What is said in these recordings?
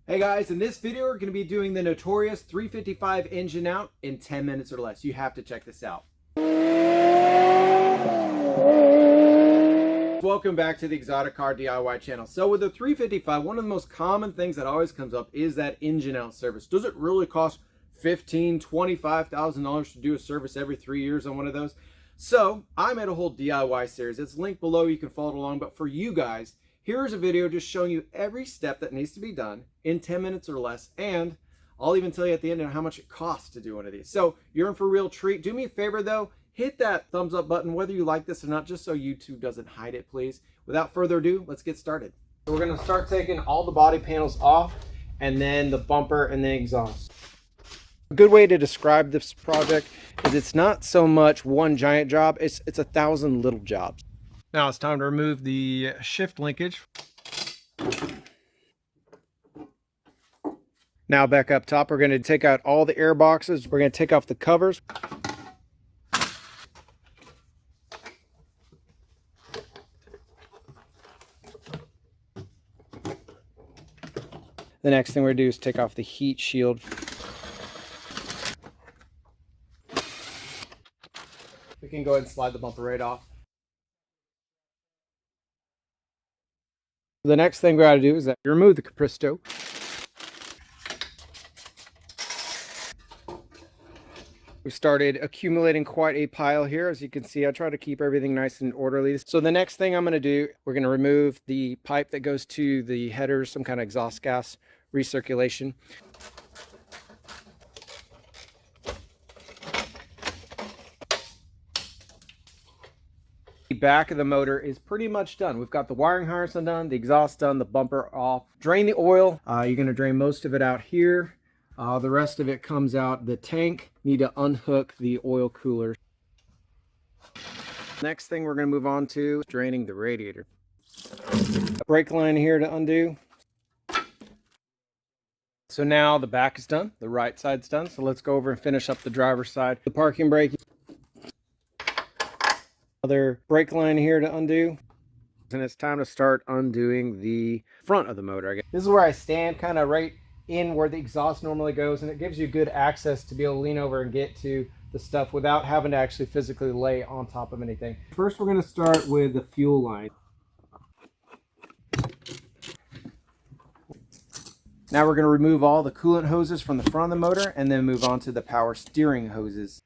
Hey guys, in this video we're going to be doing the notorious 355 engine out in 10 minutes or less. You have to check this out. Welcome back to the Exotic Car DIY channel. So with the 355, one of the most common things that always comes up is that engine out service. Does it really cost $15,000, $25,000 to do a service every 3 years on one of those? So I made a whole DIY series. It's linked below. You can follow along. But for you guys, here's a video just showing you every step that needs to be done in 10 minutes or less. And I'll even tell you at the end how much it costs to do one of these. So you're in for a real treat. Do me a favor though, hit that thumbs up button whether you like this or not, just so YouTube doesn't hide it, please. Without further ado, let's get started. So we're gonna start taking all the body panels off and then the bumper and the exhaust. A good way to describe this project is it's not so much one giant job, it's 1,000 little jobs. Now it's time to remove the shift linkage. Now back up top, we're going to take out all the air boxes. We're going to take off the covers. The next thing we're going to do is take off the heat shield. We can go ahead and slide the bumper right off. The next thing we got to do is that you remove the capristo. We've started accumulating quite a pile here. As you can see, I try to keep everything nice and orderly. So the next thing I'm going to do, we're going to remove the pipe that goes to the headers, some kind of exhaust gas recirculation. The back of the motor is pretty much done. We've got the wiring harness done, the exhaust done, the bumper off. Drain the oil. You're going to drain most of it out here. The rest of it comes out the tank. Need to unhook the oil cooler. Next thing we're going to move on to is draining the radiator. A brake line here to undo. So now the back is done, the right side's done. So let's go over and finish up the driver's side. The parking brake. Another brake line here to undo. And it's time to start undoing the front of the motor. This is where I stand, kind of right in where the exhaust normally goes, and it gives you good access to be able to lean over and get to the stuff without having to actually physically lay on top of anything. First, we're going to start with the fuel line. Now we're going to remove all the coolant hoses from the front of the motor and then move on to the power steering hoses.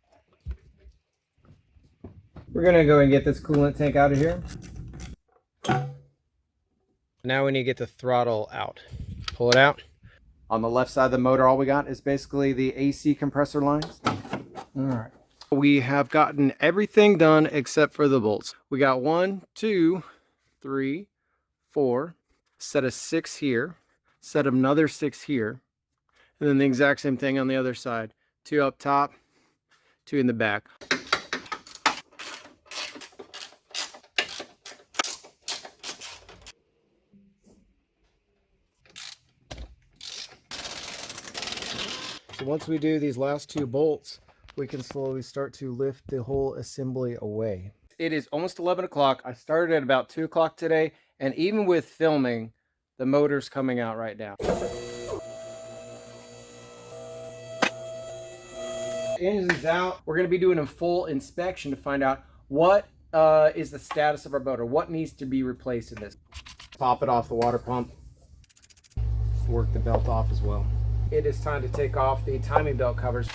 We're going to go and get this coolant tank out of here. Now we need to get the throttle out. Pull it out. On the left side of the motor, all we got is basically the AC compressor lines. All right. We have gotten everything done except for the bolts. We got 1, 2, 3, 4, set of 6 here, set of another 6 here, and then the exact same thing on the other side. 2 up top, 2 in the back. So once we do these last 2 bolts, we can slowly start to lift the whole assembly away. It is almost 11 o'clock. I started at about 2 o'clock today, and even with filming, the motor's coming out right now. Engine's out. We're going to be doing a full inspection to find out what is the status of our motor, what needs to be replaced in this. Pop it off the water pump. Work the belt off as well. It is time to take off the timing belt covers.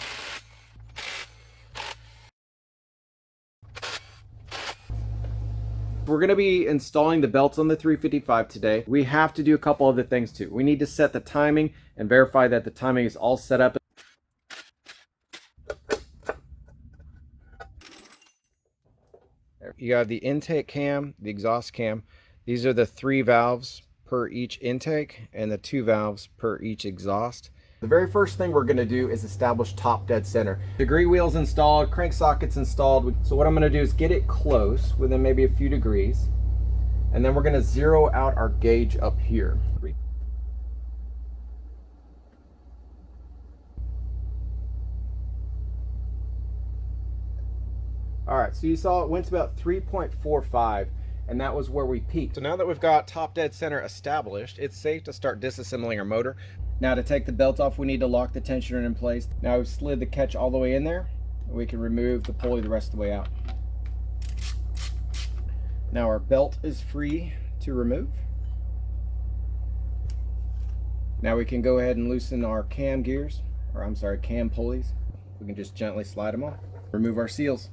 We're going to be installing the belts on the 355 today. We have to do a couple other things too. We need to set the timing and verify that the timing is all set up. You have the intake cam, the exhaust cam. These are the 3 valves per each intake and the 2 valves per each exhaust. The very first thing we're going to do is establish top dead center. Degree wheels installed, crank sockets installed. So what I'm going to do is get it close within maybe a few degrees. And then we're going to zero out our gauge up here. All right, so you saw it went to about 3.45. and that was where we peaked. So now that we've got top dead center established, it's safe to start disassembling our motor. Now to take the belt off, we need to lock the tensioner in place. Now we've slid the catch all the way in there. We can remove the pulley the rest of the way out. Now our belt is free to remove. Now we can go ahead and loosen our cam gears, or I'm sorry, cam pulleys. We can just gently slide them off. Remove our seals.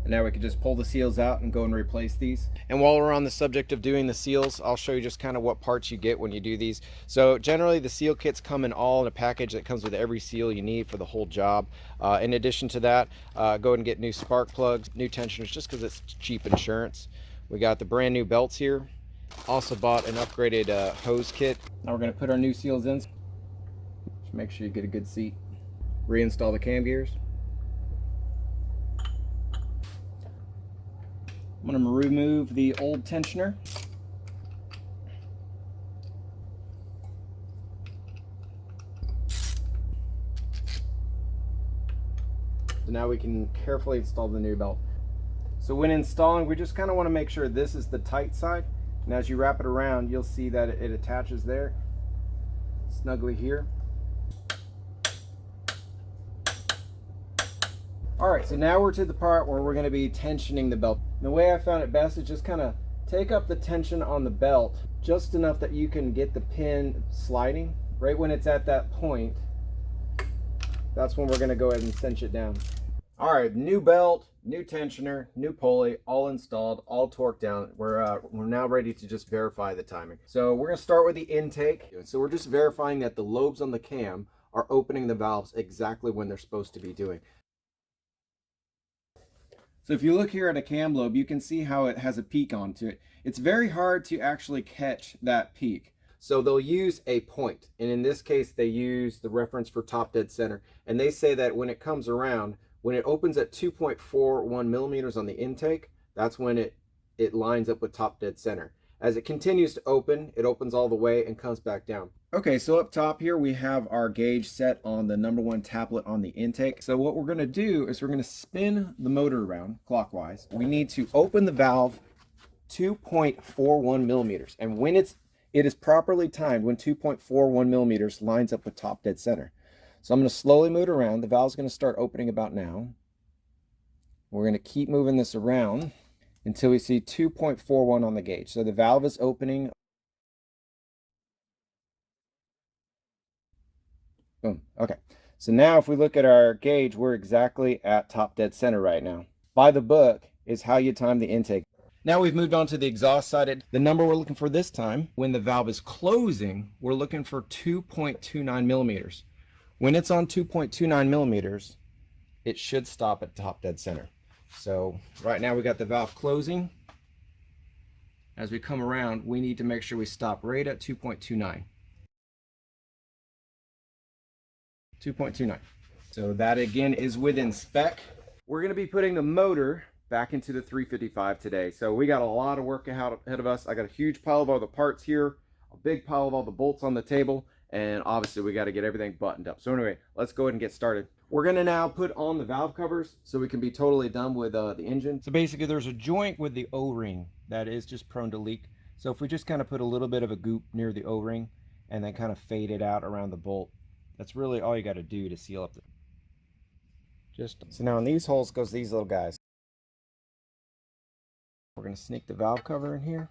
And now we can just pull the seals out and go and replace these. And while we're on the subject of doing the seals, I'll show you just kind of what parts you get when you do these. So generally the seal kits come in a package that comes with every seal you need for the whole job. In addition to that, go ahead and get new spark plugs, new tensioners, just because it's cheap insurance. We got the brand new belts here. Also bought an upgraded hose kit. Now we're going to put our new seals in. Just make sure you get a good seat. Reinstall the cam gears. I'm going to remove the old tensioner. So now we can carefully install the new belt. So when installing, we just kind of want to make sure this is the tight side. And as you wrap it around, you'll see that it attaches there, snugly here. All right, so now we're to the part where we're going to be tensioning the belt. And the way I found it best is just kind of take up the tension on the belt just enough that you can get the pin sliding. Right when it's at that point, that's when we're going to go ahead and cinch it down. All right, new belt, new tensioner, new pulley, all installed, all torqued down. We're now ready to just verify the timing. So we're going to start with the intake. So we're just verifying that the lobes on the cam are opening the valves exactly when they're supposed to be doing. So if you look here at a cam lobe, you can see how it has a peak onto it. It's very hard to actually catch that peak. So they'll use a point, and in this case they use the reference for top dead center, and they say that when it comes around, when it opens at 2.41 millimeters on the intake, that's when it lines up with top dead center. As it continues to open, it opens all the way and comes back down. Okay, so up top here we have our gauge set on the #1 tablet on the intake. So what we're going to do is we're going to spin the motor around clockwise. We need to open the valve 2.41 millimeters, and when it is properly timed, when 2.41 millimeters lines up with top dead center. So I'm going to slowly move it around. The valve's going to start opening about now. We're going to keep moving this around until we see 2.41 on the gauge. So the valve is opening. Boom. Okay. So now if we look at our gauge, we're exactly at top dead center right now. By the book is how you time the intake. Now we've moved on to the exhaust side. The number we're looking for this time, when the valve is closing, we're looking for 2.29 millimeters. When it's on 2.29 millimeters, it should stop at top dead center. So right now we got the valve closing. As we come around, we need to make sure we stop right at 2.29. 2.29. So that again is within spec. We're going to be putting the motor back into the 355 today. So we got a lot of work ahead of us. I got a huge pile of all the parts here, a big pile of all the bolts on the table, and obviously we got to get everything buttoned up. So anyway, let's go ahead and get started. We're going to now put on the valve covers so we can be totally done with the engine. So basically there's a joint with the O-ring that is just prone to leak. So if we just kind of put a little bit of a goop near the O-ring and then kind of fade it out around the bolt, that's really all you got to do to seal up the... So now in these holes goes these little guys. We're going to sneak the valve cover in here.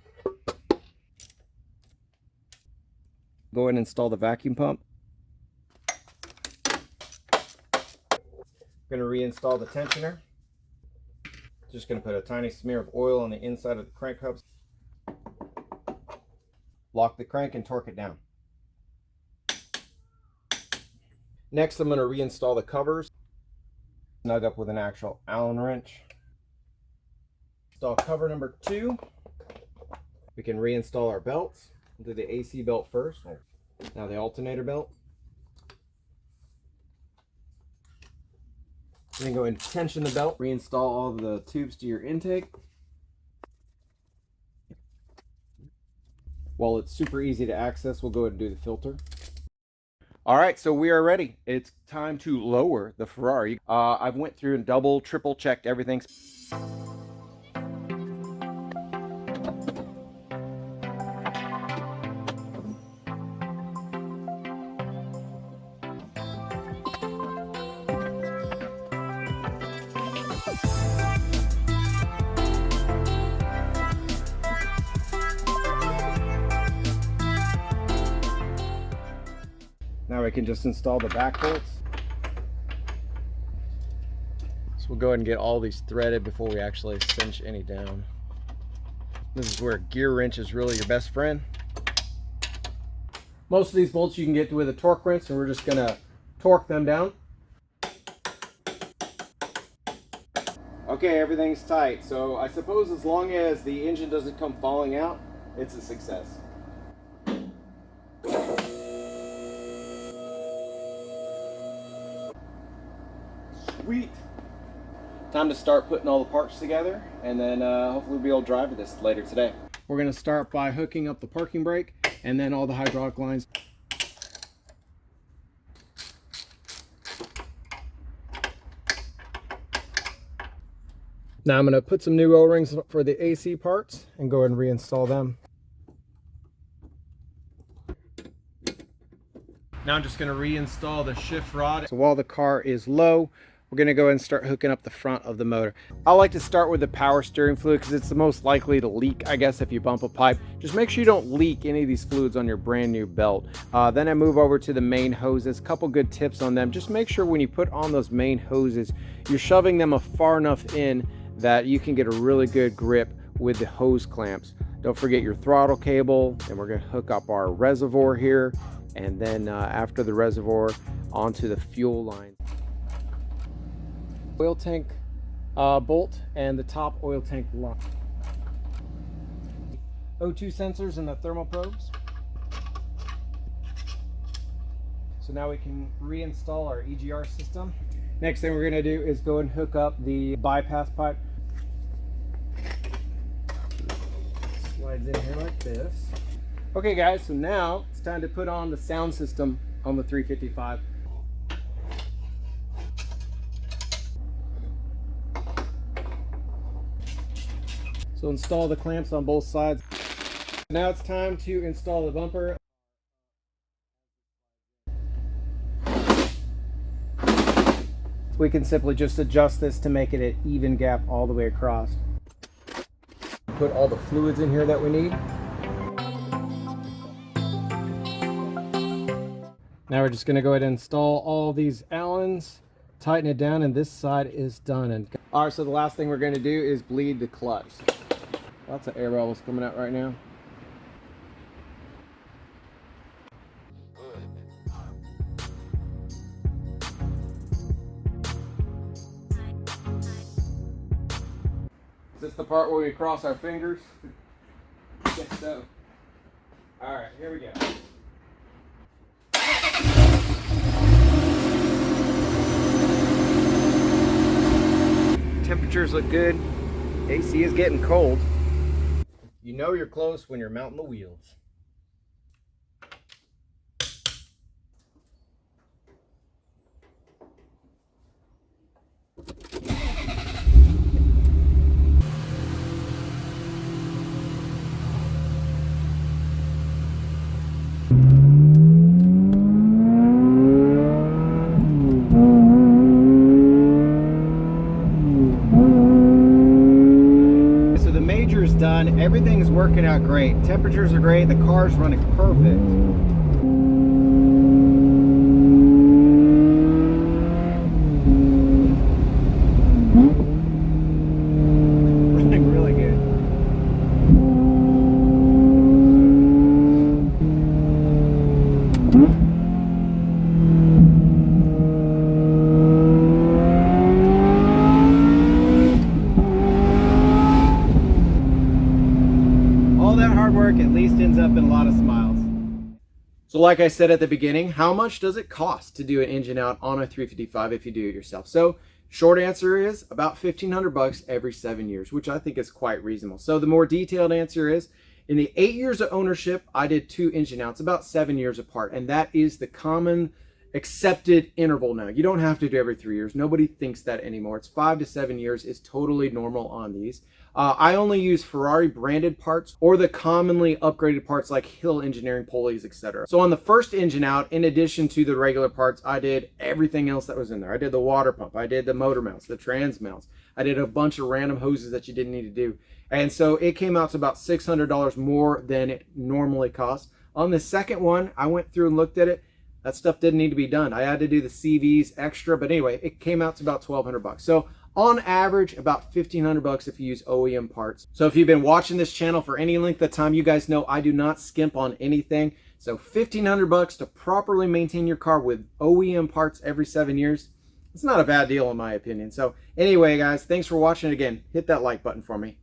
Go ahead and install the vacuum pump. Going to reinstall the tensioner. Just going to put a tiny smear of oil on the inside of the crank hubs. Lock the crank and torque it down. Next, I'm going to reinstall the covers. Snug up with an actual Allen wrench. Install cover number 2. We can reinstall our belts. We'll do the AC belt first. Now the alternator belt. Then go ahead and tension the belt. Reinstall all of the tubes to your intake. While it's super easy to access, we'll go ahead and do the filter. All right, so we are ready. It's time to lower the Ferrari. I've went through and double, triple checked everything. Now we can just install the back bolts. So we'll go ahead and get all these threaded before we actually cinch any down. This is where a gear wrench is really your best friend. Most of these bolts you can get with a torque wrench, and we're just gonna torque them down. Okay, everything's tight. So I suppose as long as the engine doesn't come falling out, it's a success. Sweet. Time to start putting all the parts together, and then hopefully we'll be able to drive with this later today. We're going to start by hooking up the parking brake and then all the hydraulic lines. Now I'm going to put some new O-rings for the AC parts and go ahead and reinstall them. Now I'm just going to reinstall the shift rod. So while the car is low, we're going to go ahead and start hooking up the front of the motor. I like to start with the power steering fluid because it's the most likely to leak, I guess, if you bump a pipe. Just make sure you don't leak any of these fluids on your brand new belt. Then I move over to the main hoses. Couple good tips on them. Just make sure when you put on those main hoses, you're shoving them far enough in that you can get a really good grip with the hose clamps. Don't forget your throttle cable, and we're going to hook up our reservoir here, and then after the reservoir onto the fuel line. Oil tank bolt and the top oil tank lock. O2 sensors and the thermal probes. So now we can reinstall our EGR system. Next thing we're going to do is go and hook up the bypass pipe. Slides in here like this. Okay guys, so now it's time to put on the sound system on the 355. So install the clamps on both sides. Now it's time to install the bumper. We can simply just adjust this to make it an even gap all the way across. Put all the fluids in here that we need. Now we're just going to go ahead and install all these Allens, tighten it down, and this side is done. And all right, so the last thing we're going to do is bleed the clutch. Lots of air bubbles coming out right now. Is this the part where we cross our fingers? I guess so. All right, here we go. Temperatures look good. AC is getting cold. You know you're close when you're mounting the wheels. Done. Everything's working out great. Temperatures are great. The car's running perfect. Running really good. Work at least ends up in a lot of smiles. So like I said at the beginning, how much does it cost to do an engine out on a 355 if you do it yourself? So short answer is about $1,500 every 7 years, which I think is quite reasonable. So the more detailed answer is, in the 8 years of ownership, I did 2 engine outs about 7 years apart, and that is the common accepted interval now. You don't have to do every 3 years. Nobody thinks that anymore. It's 5 to 7 years is totally normal on these. I only use Ferrari branded parts or the commonly upgraded parts like Hill Engineering pulleys, etc. So on the first engine out, in addition to the regular parts, I did everything else that was in there. I did the water pump, I did the motor mounts, the trans mounts. I did a bunch of random hoses that you didn't need to do. And so it came out to about $600 more than it normally costs. On the second one, I went through and looked at it. that stuff didn't need to be done. I had to do the CVs extra, but anyway, it came out to about $1,200. So on average, about $1,500 if you use OEM parts. So if you've been watching this channel for any length of time, you guys know I do not skimp on anything. So $1,500 to properly maintain your car with OEM parts every 7 years. It's not a bad deal in my opinion. So anyway, guys, thanks for watching. Again, hit that like button for me.